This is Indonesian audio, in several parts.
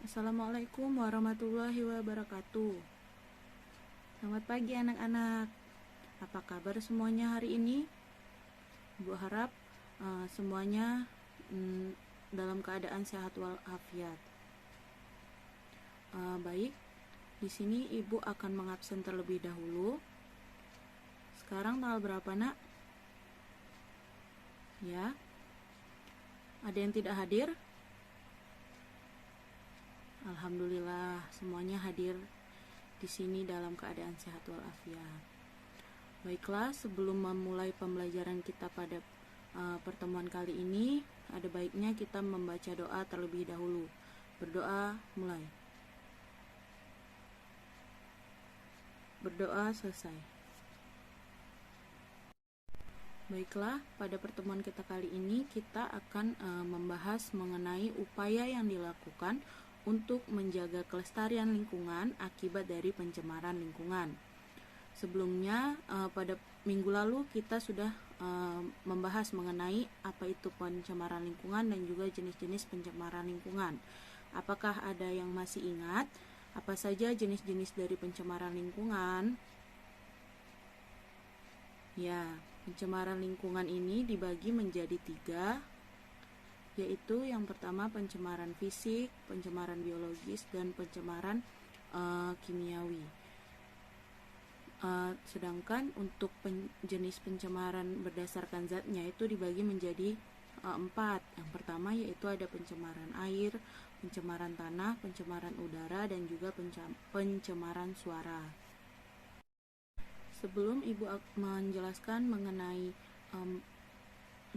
Assalamualaikum warahmatullahi wabarakatuh. Selamat pagi anak-anak. Apa kabar semuanya hari ini? Ibu harap semuanya dalam keadaan sehat walafiat. Baik, di sini Ibu akan mengabsen terlebih dahulu. Sekarang tanggal berapa, Nak? Ya. Ada yang tidak hadir? Alhamdulillah, semuanya hadir di sini dalam keadaan sehat walafiat. Baiklah, sebelum memulai pembelajaran kita pada pertemuan kali ini, ada baiknya kita membaca doa terlebih dahulu. Berdoa, mulai. Berdoa selesai. Baiklah, pada pertemuan kita kali ini kita akan membahas mengenai upaya yang dilakukan untuk menjaga kelestarian lingkungan akibat dari pencemaran lingkungan. Sebelumnya, pada minggu lalu kita sudah membahas mengenai apa itu pencemaran lingkungan dan juga jenis-jenis pencemaran lingkungan. Apakah ada yang masih ingat apa saja jenis-jenis dari pencemaran lingkungan? Ya, pencemaran lingkungan ini dibagi menjadi 3, yaitu yang pertama pencemaran fisik, pencemaran biologis, dan pencemaran kimiawi. Sedangkan untuk jenis pencemaran berdasarkan zatnya itu dibagi menjadi 4. Yang pertama yaitu ada pencemaran air, pencemaran tanah, pencemaran udara, dan juga pencemaran suara. Sebelum Ibu menjelaskan mengenai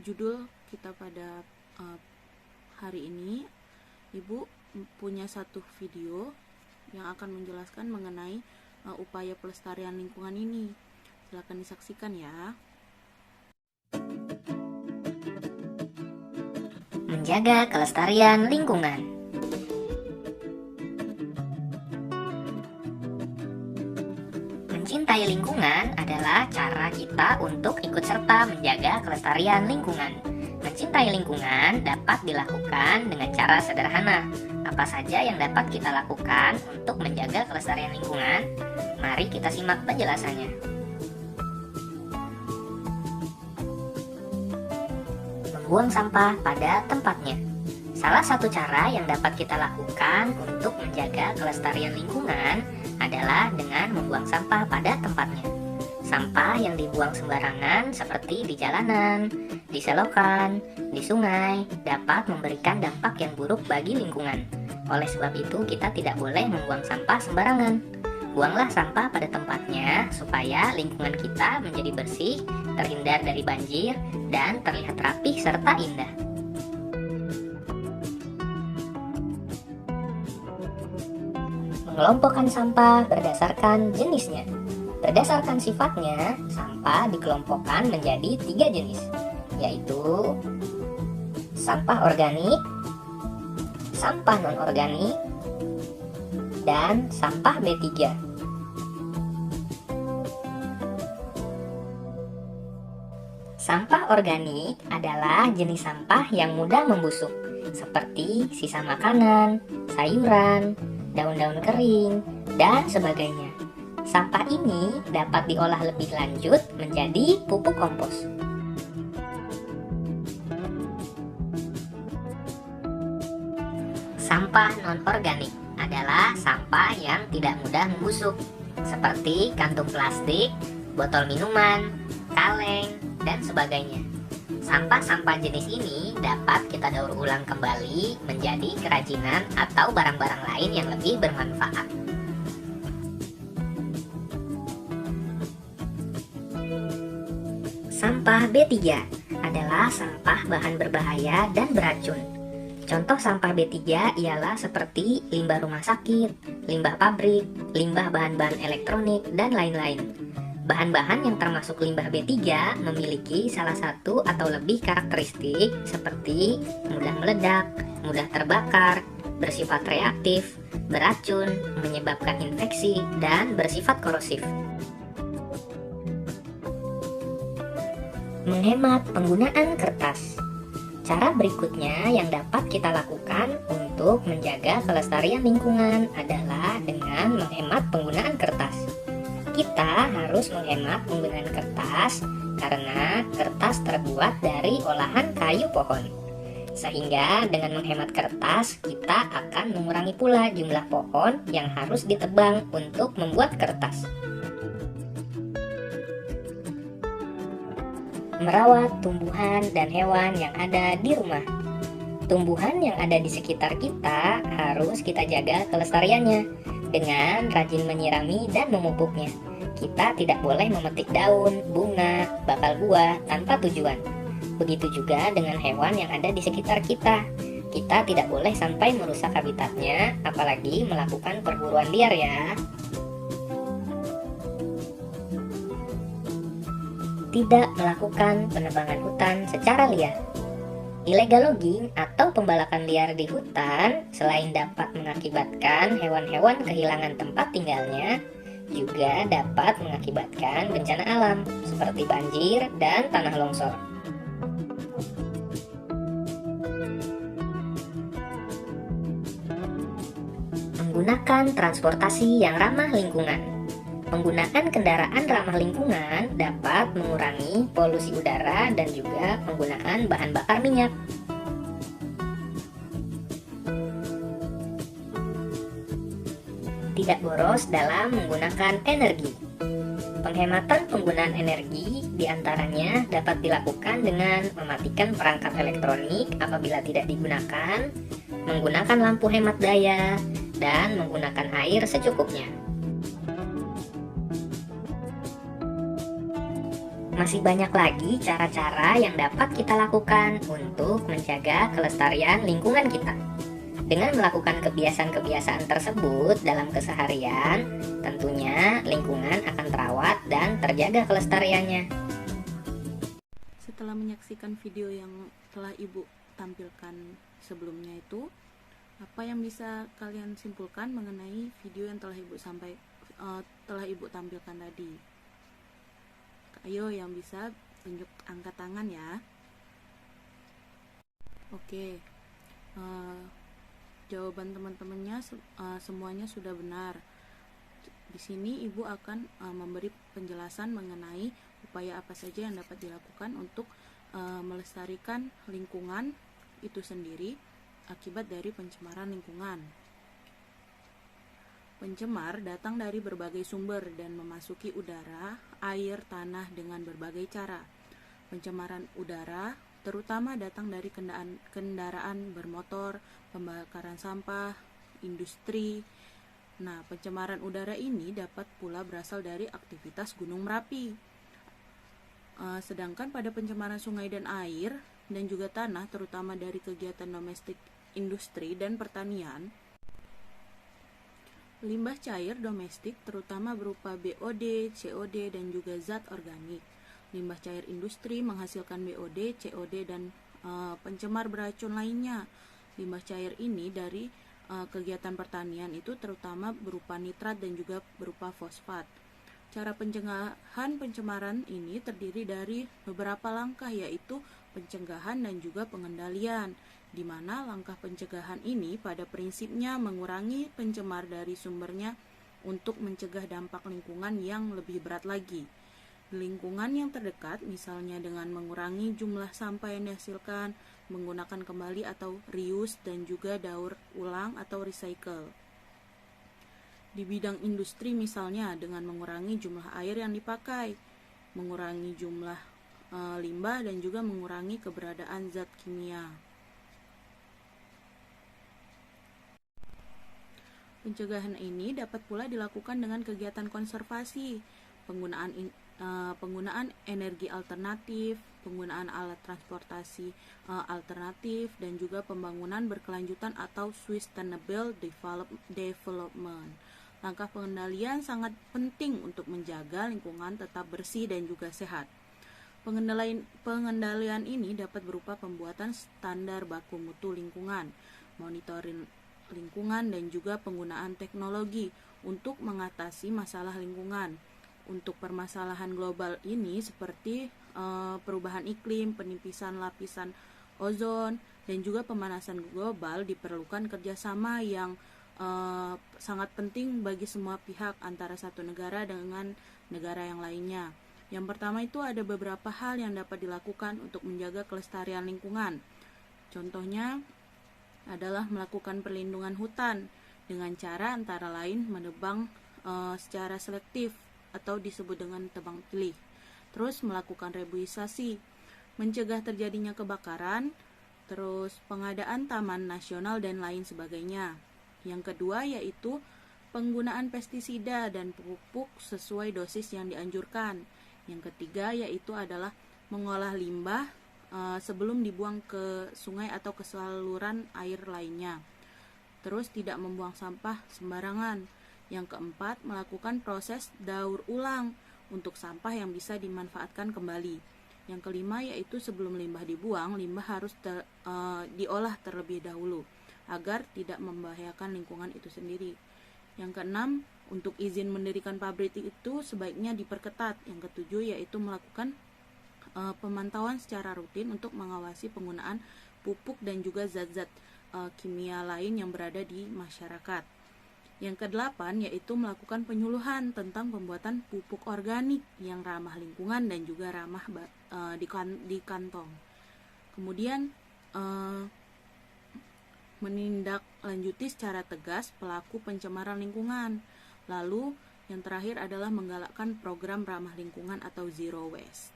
judul kita pada hari ini, Ibu punya satu video yang akan menjelaskan mengenai upaya pelestarian lingkungan ini. Silakan disaksikan ya. Menjaga kelestarian lingkungan. Mencintai lingkungan adalah cara kita untuk ikut serta menjaga kelestarian lingkungan. Mencintai lingkungan dapat dilakukan dengan cara sederhana. Apa saja yang dapat kita lakukan untuk menjaga kelestarian lingkungan? Mari kita simak penjelasannya. Membuang sampah pada tempatnya. Salah satu cara yang dapat kita lakukan untuk menjaga kelestarian lingkungan adalah dengan membuang sampah pada tempatnya. Sampah yang dibuang sembarangan seperti di jalanan, di selokan, di sungai dapat memberikan dampak yang buruk bagi lingkungan. Oleh sebab itu kita tidak boleh membuang sampah sembarangan. Buanglah sampah pada tempatnya supaya lingkungan kita menjadi bersih, terhindar dari banjir, dan terlihat rapih serta indah. Mengelompokkan sampah berdasarkan jenisnya. Berdasarkan sifatnya, sampah dikelompokkan menjadi 3 jenis, yaitu sampah organik, sampah non-organik, dan sampah B3. Sampah organik adalah jenis sampah yang mudah membusuk, seperti sisa makanan, sayuran, daun-daun kering, dan sebagainya. Sampah ini dapat diolah lebih lanjut menjadi pupuk kompos. Sampah non-organik adalah sampah yang tidak mudah membusuk, seperti kantung plastik, botol minuman, kaleng, dan sebagainya. Sampah-sampah jenis ini dapat kita daur ulang kembali menjadi kerajinan atau barang-barang lain yang lebih bermanfaat. Sampah B3 adalah sampah bahan berbahaya dan beracun. Contoh sampah B3 ialah seperti limbah rumah sakit, limbah pabrik, limbah bahan-bahan elektronik, dan lain-lain. Bahan-bahan yang termasuk limbah B3 memiliki salah satu atau lebih karakteristik seperti mudah meledak, mudah terbakar, bersifat reaktif, beracun, menyebabkan infeksi, dan bersifat korosif. Menghemat penggunaan kertas. Cara berikutnya yang dapat kita lakukan untuk menjaga kelestarian lingkungan adalah dengan menghemat penggunaan kertas. Kita harus menghemat penggunaan kertas karena kertas terbuat dari olahan kayu pohon. Sehingga dengan menghemat kertas, kita akan mengurangi pula jumlah pohon yang harus ditebang untuk membuat kertas. Merawat tumbuhan dan hewan yang ada di rumah. Tumbuhan yang ada di sekitar kita harus kita jaga kelestariannya dengan rajin menyirami dan memupuknya. Kita tidak boleh memetik daun, bunga, bakal buah tanpa tujuan. Begitu juga dengan hewan yang ada di sekitar kita. Kita tidak boleh sampai merusak habitatnya, apalagi melakukan perburuan liar ya. Tidak melakukan penebangan hutan secara liar. Illegal logging atau pembalakan liar di hutan selain dapat mengakibatkan hewan-hewan kehilangan tempat tinggalnya, juga dapat mengakibatkan bencana alam seperti banjir dan tanah longsor. Menggunakan transportasi yang ramah lingkungan. Penggunaan kendaraan ramah lingkungan dapat mengurangi polusi udara dan juga penggunaan bahan bakar minyak. Tidak boros dalam menggunakan energi. Penghematan penggunaan energi diantaranya dapat dilakukan dengan mematikan perangkat elektronik apabila tidak digunakan, menggunakan lampu hemat daya, dan menggunakan air secukupnya. Masih banyak lagi cara-cara yang dapat kita lakukan untuk menjaga kelestarian lingkungan kita. Dengan melakukan kebiasaan-kebiasaan tersebut dalam keseharian, tentunya lingkungan akan terawat dan terjaga kelestariannya. Setelah menyaksikan video yang telah Ibu tampilkan sebelumnya itu, apa yang bisa kalian simpulkan mengenai video yang telah Ibu tampilkan tadi? Ayo yang bisa tunjuk angkat tangan ya. Oke, jawaban teman-temannya semuanya sudah benar. Di sini Ibu akan memberi penjelasan mengenai upaya apa saja yang dapat dilakukan untuk melestarikan lingkungan itu sendiri akibat dari pencemaran lingkungan. Pencemar datang dari berbagai sumber dan memasuki udara, air, tanah dengan berbagai cara. Pencemaran udara terutama datang dari kendaraan bermotor, pembakaran sampah, industri. Nah, pencemaran udara ini dapat pula berasal dari aktivitas Gunung Merapi. Sedangkan pada pencemaran sungai dan air dan juga tanah terutama dari kegiatan domestik, industri, dan pertanian, limbah cair domestik terutama berupa BOD, COD, dan juga zat organik. Limbah cair industri menghasilkan BOD, COD, dan pencemar beracun lainnya. Limbah cair ini dari kegiatan pertanian itu terutama berupa nitrat dan juga berupa fosfat. Cara pencegahan pencemaran ini terdiri dari beberapa langkah, yaitu pencegahan dan juga pengendalian, di mana langkah pencegahan ini pada prinsipnya mengurangi pencemar dari sumbernya untuk mencegah dampak lingkungan yang lebih berat lagi. Di lingkungan yang terdekat, misalnya dengan mengurangi jumlah sampah yang dihasilkan, menggunakan kembali atau reuse, dan juga daur ulang atau recycle. Di bidang industri misalnya dengan mengurangi jumlah air yang dipakai, mengurangi jumlah limbah, dan juga mengurangi keberadaan zat kimia. Pencegahan ini dapat pula dilakukan dengan kegiatan konservasi, penggunaan energi alternatif, penggunaan alat transportasi alternatif, dan juga pembangunan berkelanjutan atau sustainable development. Langkah pengendalian sangat penting untuk menjaga lingkungan tetap bersih dan juga sehat. Pengendalian ini dapat berupa pembuatan standar baku mutu lingkungan, monitoring lingkungan, dan juga penggunaan teknologi untuk mengatasi masalah lingkungan. Untuk permasalahan global ini seperti perubahan iklim, penipisan lapisan ozon, dan juga pemanasan global diperlukan kerjasama yang sangat penting bagi semua pihak antara satu negara dengan negara yang lainnya. Yang pertama itu ada beberapa hal yang dapat dilakukan untuk menjaga kelestarian lingkungan. Contohnya adalah melakukan perlindungan hutan dengan cara antara lain menebang secara selektif atau disebut dengan tebang pilih. Terus melakukan reboisasi, mencegah terjadinya kebakaran, terus pengadaan taman nasional dan lain sebagainya. Yang kedua yaitu penggunaan pestisida dan pupuk sesuai dosis yang dianjurkan. Yang ketiga yaitu adalah mengolah limbah sebelum dibuang ke sungai atau ke saluran air lainnya. Terus tidak membuang sampah sembarangan. Yang keempat, melakukan proses daur ulang untuk sampah yang bisa dimanfaatkan kembali. Yang kelima yaitu sebelum limbah dibuang, limbah harus diolah terlebih dahulu agar tidak membahayakan lingkungan itu sendiri. Yang keenam, untuk izin mendirikan pabrik itu sebaiknya diperketat. Yang ketujuh yaitu melakukan pemantauan secara rutin untuk mengawasi penggunaan pupuk dan juga zat-zat kimia lain yang berada di masyarakat. Yang kedelapan yaitu melakukan penyuluhan tentang pembuatan pupuk organik yang ramah lingkungan dan juga ramah di kantong. Kemudian menindaklanjuti secara tegas pelaku pencemaran lingkungan. Lalu yang terakhir adalah menggalakkan program ramah lingkungan atau zero waste.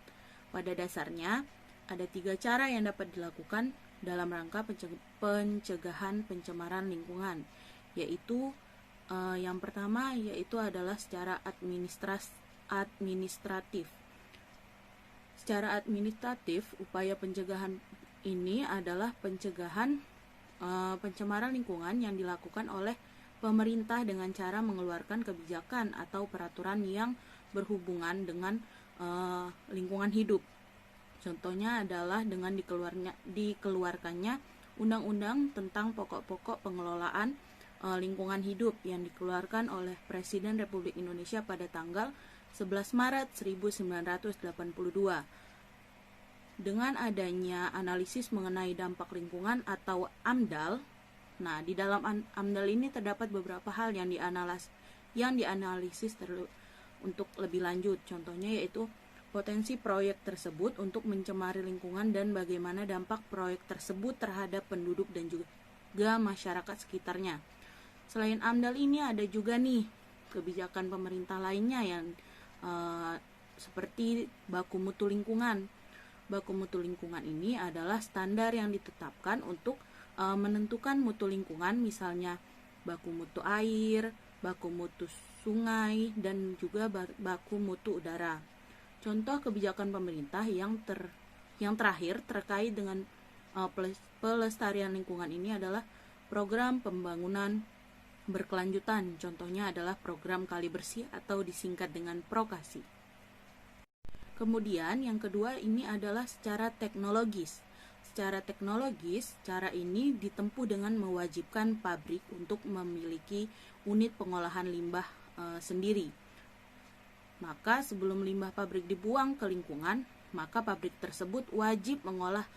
Pada dasarnya ada 3 cara yang dapat dilakukan dalam rangka pencegahan pencemaran lingkungan, yaitu yang pertama yaitu adalah secara administratif. Secara administratif, upaya pencegahan ini adalah pencegahan pencemaran lingkungan yang dilakukan oleh pemerintah dengan cara mengeluarkan kebijakan atau peraturan yang berhubungan dengan lingkungan hidup. Contohnya adalah dengan dikeluarkannya undang-undang tentang pokok-pokok pengelolaan lingkungan hidup yang dikeluarkan oleh Presiden Republik Indonesia pada tanggal 11 Maret 1982. Dengan adanya analisis mengenai dampak lingkungan atau AMDAL, nah di dalam AMDAL ini terdapat beberapa hal yang dianalisis untuk lebih lanjut. Contohnya yaitu potensi proyek tersebut untuk mencemari lingkungan dan bagaimana dampak proyek tersebut terhadap penduduk dan juga masyarakat sekitarnya. Selain AMDAL ini ada juga nih kebijakan pemerintah lainnya yang seperti baku mutu lingkungan. Baku mutu lingkungan ini adalah standar yang ditetapkan untuk menentukan mutu lingkungan, misalnya baku mutu air, baku mutu sungai, dan juga baku mutu udara. Contoh kebijakan pemerintah yang terakhir terkait dengan pelestarian lingkungan ini adalah program pembangunan berkelanjutan. Contohnya adalah program Kali Bersih atau disingkat dengan Prokasi. Kemudian yang kedua ini adalah secara teknologis. Secara teknologis, cara ini ditempuh dengan mewajibkan pabrik untuk memiliki unit pengolahan limbah sendiri. Maka sebelum limbah pabrik dibuang ke lingkungan, maka pabrik tersebut wajib mengolah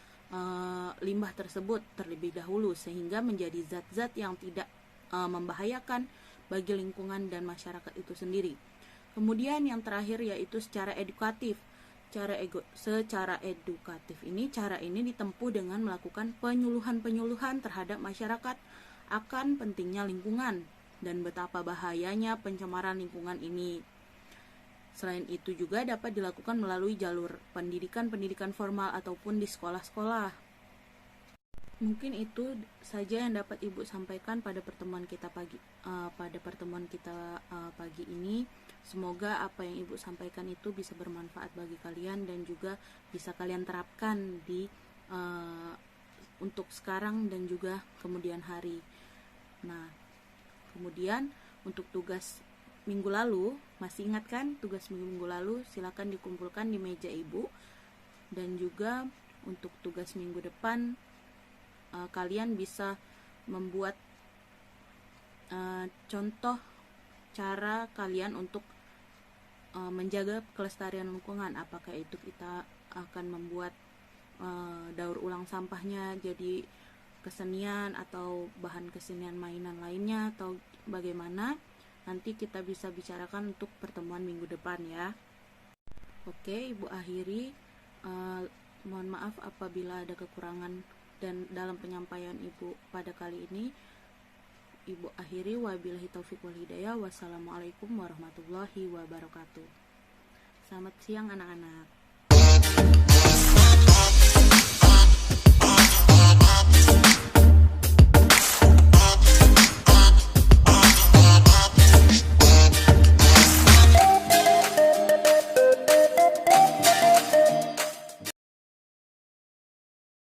limbah tersebut terlebih dahulu sehingga menjadi zat-zat yang tidak membahayakan bagi lingkungan dan masyarakat itu sendiri. Kemudian yang terakhir yaitu secara edukatif. Secara edukatif ini, cara ini ditempuh dengan melakukan penyuluhan terhadap masyarakat akan pentingnya lingkungan dan betapa bahayanya pencemaran lingkungan ini. Selain itu juga dapat dilakukan melalui jalur pendidikan formal ataupun di sekolah-sekolah. Mungkin itu saja yang dapat Ibu sampaikan pada pertemuan kita pagi ini. Semoga apa yang Ibu sampaikan itu bisa bermanfaat bagi kalian dan juga bisa kalian terapkan untuk sekarang dan juga kemudian hari. Nah, kemudian untuk tugas minggu lalu, masih ingat kan tugas minggu lalu? Silakan dikumpulkan di meja ibu. Dan juga untuk tugas minggu depan, kalian bisa membuat contoh cara kalian untuk menjaga kelestarian lingkungan. Apakah itu kita akan membuat daur ulang sampahnya jadi kesenian atau bahan kesenian mainan lainnya, atau bagaimana, nanti kita bisa bicarakan untuk pertemuan minggu depan ya. Oke, Ibu akhiri. Mohon maaf apabila ada kekurangan dan dalam penyampaian Ibu pada kali ini. Ibu akhiri, wabillahi taufiq wal hidayah. Wassalamualaikum warahmatullahi wabarakatuh. Selamat siang anak-anak.